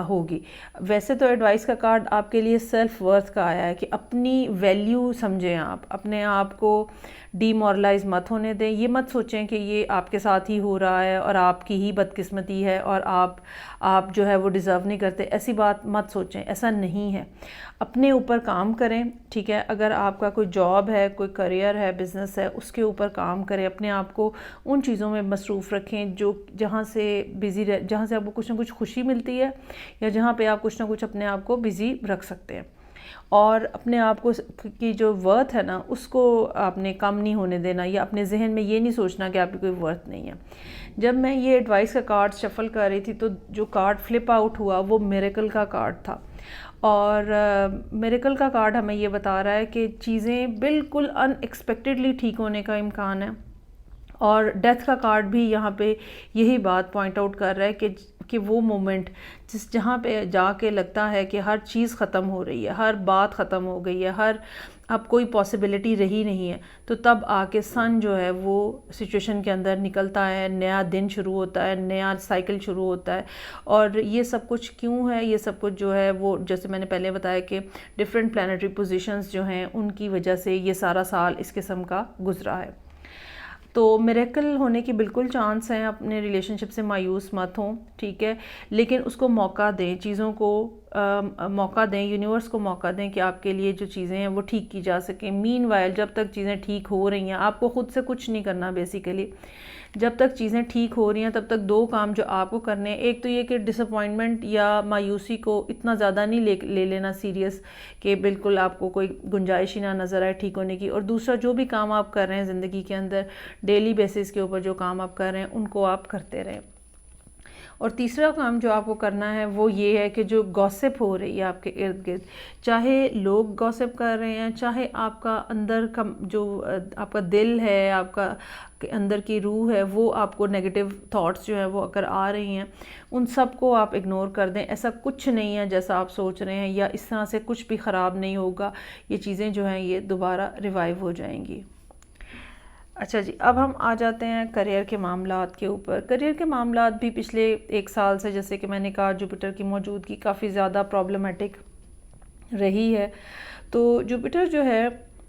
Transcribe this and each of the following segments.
ہوگی. ویسے تو ایڈوائس کا کارڈ آپ کے لیے سیلف ورتھ کا آیا ہے کہ اپنی ویلیو سمجھیں, آپ اپنے آپ کو ڈی مورلائز مت ہونے دیں. یہ مت سوچیں کہ یہ آپ کے ساتھ ہی ہو رہا ہے اور آپ کی ہی بدقسمتی ہے اور آپ جو ہے وہ ڈیزرو نہیں کرتے. ایسی بات مت سوچیں, ایسا نہیں ہے. اپنے اوپر کام کریں, ٹھیک ہے. اگر آپ کا کوئی جاب ہے, کوئی کریئر ہے, بزنس ہے, اس کے اوپر کام کریں. اپنے آپ کو ان چیزوں میں مصروف رکھیں جہاں سے جہاں سے آپ کو کچھ نہ کچھ خوشی ملتی ہے, یا جہاں پہ آپ کچھ نہ کچھ اپنے آپ کو بزی رکھ سکتے ہیں. اور اپنے آپ کو کی جو ورتھ ہے نا, اس کو آپ نے کم نہیں ہونے دینا, یا اپنے ذہن میں یہ نہیں سوچنا کہ آپ کی کوئی ورتھ نہیں ہے. جب میں یہ ایڈوائس کا کارڈ شفل کر رہی تھی تو جو کارڈ فلپ آؤٹ ہوا وہ میریکل کا کارڈ تھا. اور میریکل کا کارڈ ہمیں یہ بتا رہا ہے کہ چیزیں بالکل ان ایکسپیکٹڈلی ٹھیک ہونے کا امکان ہے. اور ڈیتھ کا کارڈ بھی یہاں پہ یہی بات پوائنٹ آؤٹ کر رہا ہے کہ وہ مومنٹ جہاں پہ جا کے لگتا ہے کہ ہر چیز ختم ہو رہی ہے, ہر بات ختم ہو گئی ہے, اب کوئی پاسبلٹی رہی نہیں ہے, تو تب آ کے سن جو ہے وہ سچویشن کے اندر نکلتا ہے, نیا دن شروع ہوتا ہے, نیا سائیکل شروع ہوتا ہے. اور یہ سب کچھ کیوں ہے؟ یہ سب کچھ جو ہے وہ جیسے میں نے پہلے بتایا کہ ڈفرینٹ پلانیٹری پوزیشنز جو ہیں ان کی وجہ سے یہ سارا سال اس قسم کا گزرا ہے. تو میریکل ہونے کی بالکل چانس ہیں. اپنے ریلیشن شپ سے مایوس مت ہوں, ٹھیک ہے, لیکن اس کو موقع دیں, چیزوں کو موقع دیں, یونیورس کو موقع دیں کہ آپ کے لیے جو چیزیں ہیں وہ ٹھیک کی جا سکیں. مین وائل جب تک چیزیں ٹھیک ہو رہی ہیں, آپ کو خود سے کچھ نہیں کرنا بیسیکلی. جب تک چیزیں ٹھیک ہو رہی ہیں تب تک دو کام جو آپ کو کرنے ہیں, ایک تو یہ کہ ڈس اپوائنٹمنٹ یا مایوسی کو اتنا زیادہ نہیں لے لینا سیریس کہ بالکل آپ کو کوئی گنجائش ہی نہ نظر آئے ٹھیک ہونے کی. اور دوسرا, جو بھی کام آپ کر رہے ہیں زندگی کے اندر ڈیلی بیسس کے اوپر جو کام آپ کر رہے ہیں ان کو آپ کرتے رہیں. اور تیسرا کام جو آپ کو کرنا ہے وہ یہ ہے کہ جو گوسپ ہو رہی ہے آپ کے ارد گرد, چاہے لوگ گوسپ کر رہے ہیں, چاہے آپ کا اندر کا جو آپ کا دل ہے, آپ کا اندر کی روح ہے, وہ آپ کو نیگیٹو تھاٹس جو ہیں وہ اگر آ رہی ہیں, ان سب کو آپ اگنور کر دیں. ایسا کچھ نہیں ہے جیسا آپ سوچ رہے ہیں, یا اس طرح سے کچھ بھی خراب نہیں ہوگا. یہ چیزیں جو ہیں یہ دوبارہ ریوائیو ہو جائیں گی. اچھا جی, اب ہم آ جاتے ہیں کریئر کے معاملات کے اوپر. کریئر کے معاملات بھی پچھلے ایک سال سے, جیسے کہ میں نے کہا, جوپیٹر کی موجودگی کافی زیادہ پرابلمٹک رہی ہے. تو جوپیٹر جو ہے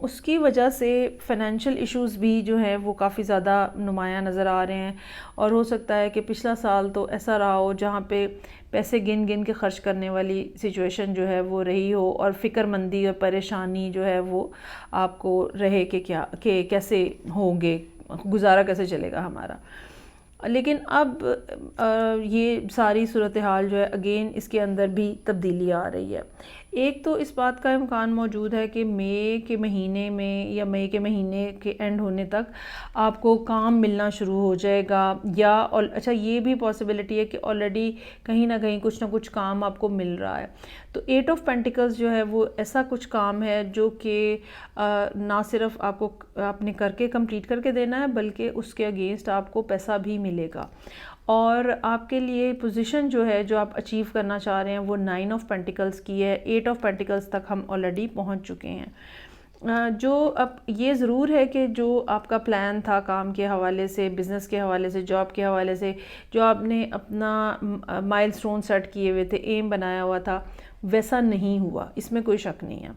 اس کی وجہ سے فائنینشیل ایشوز بھی جو ہیں وہ کافی زیادہ نمایاں نظر آ رہے ہیں. اور ہو سکتا ہے کہ پچھلا سال تو ایسا رہا ہو جہاں پہ پیسے گن گن کے خرچ کرنے والی سچویشن جو ہے وہ رہی ہو, اور فکر مندی اور پریشانی جو ہے وہ آپ کو رہے کہ کیسے ہوں گے, گزارا کیسے چلے گا ہمارا. لیکن اب یہ ساری صورتحال جو ہے اگین اس کے اندر بھی تبدیلی آ رہی ہے. ایک تو اس بات کا امکان موجود ہے کہ مئی کے مہینے میں یا مئی کے مہینے کے اینڈ ہونے تک آپ کو کام ملنا شروع ہو جائے گا, یا اچھا یہ بھی پاسبلٹی ہے کہ آلریڈی کہیں نہ کہیں کچھ نہ کچھ کام آپ کو مل رہا ہے. تو 8 آف پینٹیکلز جو ہے وہ ایسا کچھ کام ہے جو کہ نہ صرف آپ نے کر کے کمپلیٹ کر کے دینا ہے, بلکہ اس کے اگینسٹ آپ کو پیسہ بھی ملے گا. اور آپ کے لیے پوزیشن جو ہے جو آپ اچیو کرنا چاہ رہے ہیں وہ 9 آف پینٹیکلز کی ہے. 8 آف پینٹیکلز تک ہم آلریڈی پہنچ چکے ہیں. جو اب یہ ضرور ہے کہ جو آپ کا پلان تھا کام کے حوالے سے, بزنس کے حوالے سے, جاب کے حوالے سے, جو آپ نے اپنا مائل سٹون سیٹ کیے ہوئے تھے, ایم بنایا ہوا تھا, ویسا نہیں ہوا, اس میں کوئی شک نہیں ہے.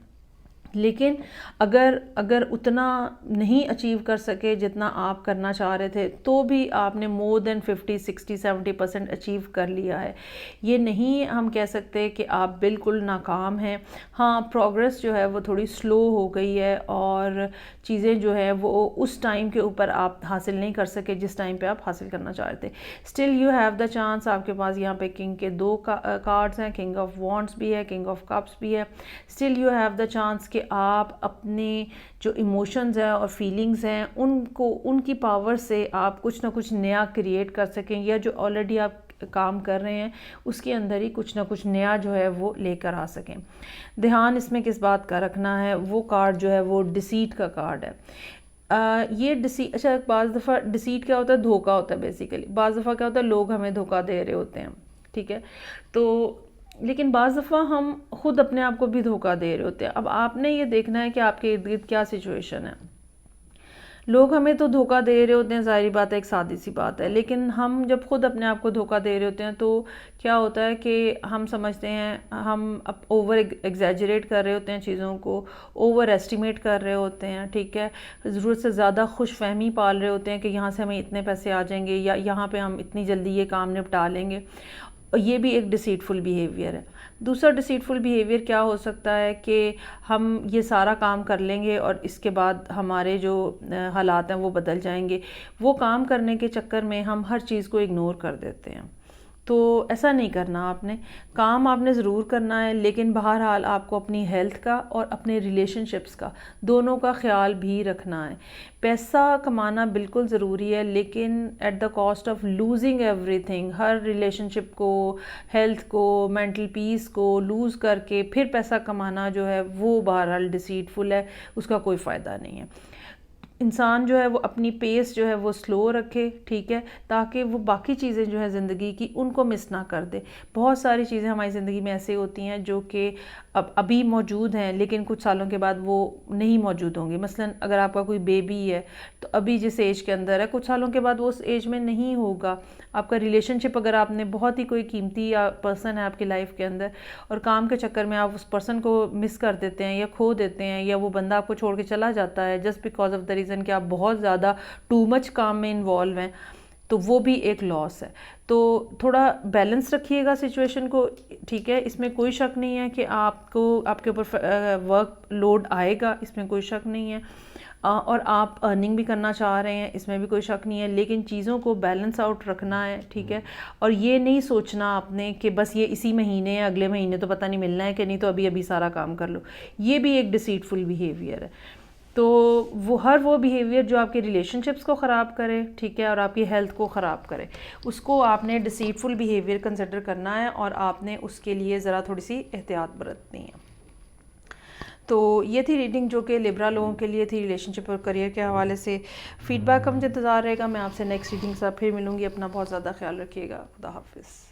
لیکن اگر اتنا نہیں اچیو کر سکے جتنا آپ کرنا چاہ رہے تھے, تو بھی آپ نے مور دین 50, 60, 70% اچیو کر لیا ہے. یہ نہیں ہم کہہ سکتے کہ آپ بالکل ناکام ہیں. ہاں, پروگریس جو ہے وہ تھوڑی سلو ہو گئی ہے, اور چیزیں جو ہے وہ اس ٹائم کے اوپر آپ حاصل نہیں کر سکے جس ٹائم پہ آپ حاصل کرنا چاہ رہے تھے. Still you have the chance. آپ کے پاس یہاں پہ کنگ کے 2 کارڈز ہیں, کنگ آف وانڈس بھی ہے, کنگ آف کپس بھی ہے. Still you have the chance کہ آپ اپنے جو ایموشنز ہیں اور فیلنگز ہیں ان کی پاور سے آپ کچھ نہ کچھ نیا کریٹ کر سکیں, یا جو آلریڈی آپ کام کر رہے ہیں اس کے اندر ہی کچھ نہ کچھ نیا جو ہے وہ لے کر آ سکیں. دھیان اس میں کس بات کا رکھنا ہے, وہ کارڈ جو ہے وہ ڈیسیٹ کا کارڈ ہے. یہ اچھا, بعض دفعہ ڈیسیٹ کیا ہوتا ہے, دھوکہ ہوتا ہے بیسیکلی. بعض دفعہ کیا ہوتا ہے, لوگ ہمیں دھوکہ دے رہے ہوتے ہیں, ٹھیک ہے. تو لیکن بعض دفعہ ہم خود اپنے آپ کو بھی دھوکہ دے رہے ہوتے ہیں. اب آپ نے یہ دیکھنا ہے کہ آپ کے ارد گرد کیا سچویشن ہے. لوگ ہمیں تو دھوکہ دے رہے ہوتے ہیں، ظاہری بات ہے، ایک سادی سی بات ہے، لیکن ہم جب خود اپنے آپ کو دھوکہ دے رہے ہوتے ہیں تو کیا ہوتا ہے کہ ہم سمجھتے ہیں، ہم اوور ایگزیجریٹ کر رہے ہوتے ہیں چیزوں کو، اوور ایسٹیمیٹ کر رہے ہوتے ہیں، ٹھیک ہے، ضرورت سے زیادہ خوش فہمی پال رہے ہوتے ہیں کہ یہاں سے ہمیں اتنے پیسے آ جائیں گے یا یہاں پہ ہم اتنی جلدی یہ کام نپٹا لیں گے، اور یہ بھی ایک ڈسیٹفل بیہیویئر ہے۔ دوسرا ڈسیٹفل بیہیویئر کیا ہو سکتا ہے کہ ہم یہ سارا کام کر لیں گے اور اس کے بعد ہمارے جو حالات ہیں وہ بدل جائیں گے، وہ کام کرنے کے چکر میں ہم ہر چیز کو اگنور کر دیتے ہیں۔ تو ایسا نہیں کرنا، آپ نے کام آپ نے ضرور کرنا ہے، لیکن بہرحال آپ کو اپنی ہیلتھ کا اور اپنے ریلیشن شپس کا دونوں کا خیال بھی رکھنا ہے۔ پیسہ کمانا بالکل ضروری ہے، لیکن at the cost of losing everything, ہر ریلیشن شپ کو، ہیلتھ کو، مینٹل پیس کو لوز کر کے پھر پیسہ کمانا جو ہے وہ بہرحال ڈسیٹفل ہے، اس کا کوئی فائدہ نہیں ہے۔ انسان جو ہے وہ اپنی پیس جو ہے وہ سلو رکھے، ٹھیک ہے، تاکہ وہ باقی چیزیں جو ہے زندگی کی ان کو مس نہ کر دے۔ بہت ساری چیزیں ہماری زندگی میں ایسے ہوتی ہیں جو کہ ابھی موجود ہیں لیکن کچھ سالوں کے بعد وہ نہیں موجود ہوں گی۔ مثلاً اگر آپ کا کوئی بیبی ہے تو ابھی جس ایج کے اندر ہے، کچھ سالوں کے بعد وہ اس ایج میں نہیں ہوگا۔ آپ کا ریلیشن شپ، اگر آپ نے بہت ہی کوئی قیمتی یا پرسن ہے آپ کی لائف کے اندر اور کام کے چکر میں آپ اس پرسن کو مس کر دیتے ہیں یا کھو دیتے ہیں، یا وہ بندہ آپ کو چھوڑ کے چلا جاتا ہے just because of the reason کہ آپ بہت زیادہ ٹو مچ کام میں انوالو ہیں، تو وہ بھی ایک لاس ہے۔ تو تھوڑا بیلنس رکھیے گا سچویشن کو، ٹھیک ہے، اس میں کوئی شک نہیں ہے کہ آپ کے اوپر ورک لوڈ آئے گا، اس میں کوئی شک نہیں ہے، اور آپ ارننگ بھی کرنا چاہ رہے ہیں، اس میں بھی کوئی شک نہیں ہے، لیکن چیزوں کو بیلنس آؤٹ رکھنا ہے، ٹھیک ہے، اور یہ نہیں سوچنا آپ نے کہ بس یہ اسی مہینے یا اگلے مہینے تو پتہ نہیں ملنا ہے کہ نہیں، تو ابھی سارا کام کر لو۔ یہ بھی ایک ڈسیٹفل بیہیویئر ہے۔ تو وہ بیہیویئر جو آپ کے ریلیشن شپس کو خراب کرے، ٹھیک ہے، اور آپ کی ہیلتھ کو خراب کرے، اس کو آپ نے ڈسیٹفل بیہیویئر کنسیڈر کرنا ہے، اور آپ نے اس کے لیے ذرا تھوڑی سی احتیاط برتنی ہے۔ تو یہ تھی ریڈنگ جو کہ لبرا لوگوں کے لیے تھی، ریلیشن شپ اور کریئر کے حوالے سے۔ فیڈ بیک کا مجھے انتظار رہے گا، میں آپ سے نیکسٹ ریڈنگ کے ساتھ پھر ملوں گی۔ اپنا بہت زیادہ خیال رکھیے گا، خدا حافظ۔